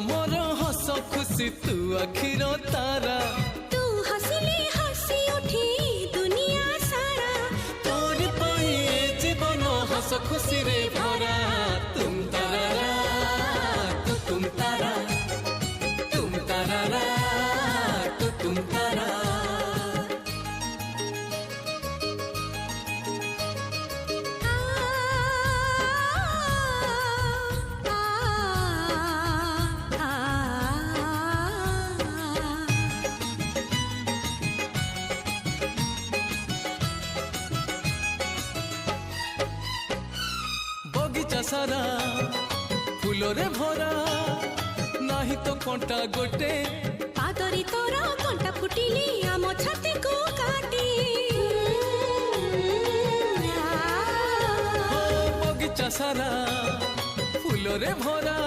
मोर हस खुशी तू आखिर तारा तू हसिले हसी उठी दुनिया सारा तोर पाई जीवन हस खुशी रे भरा तुम तारा तू तुम तारा तुम तारा तू तुम तारा बगीचा सारा फूलरे भरा नाही तो कंटा गोटे पादरी तोरा कंटा फुटिले आम छाती को काटी बगीचा सारा फूलरे भरा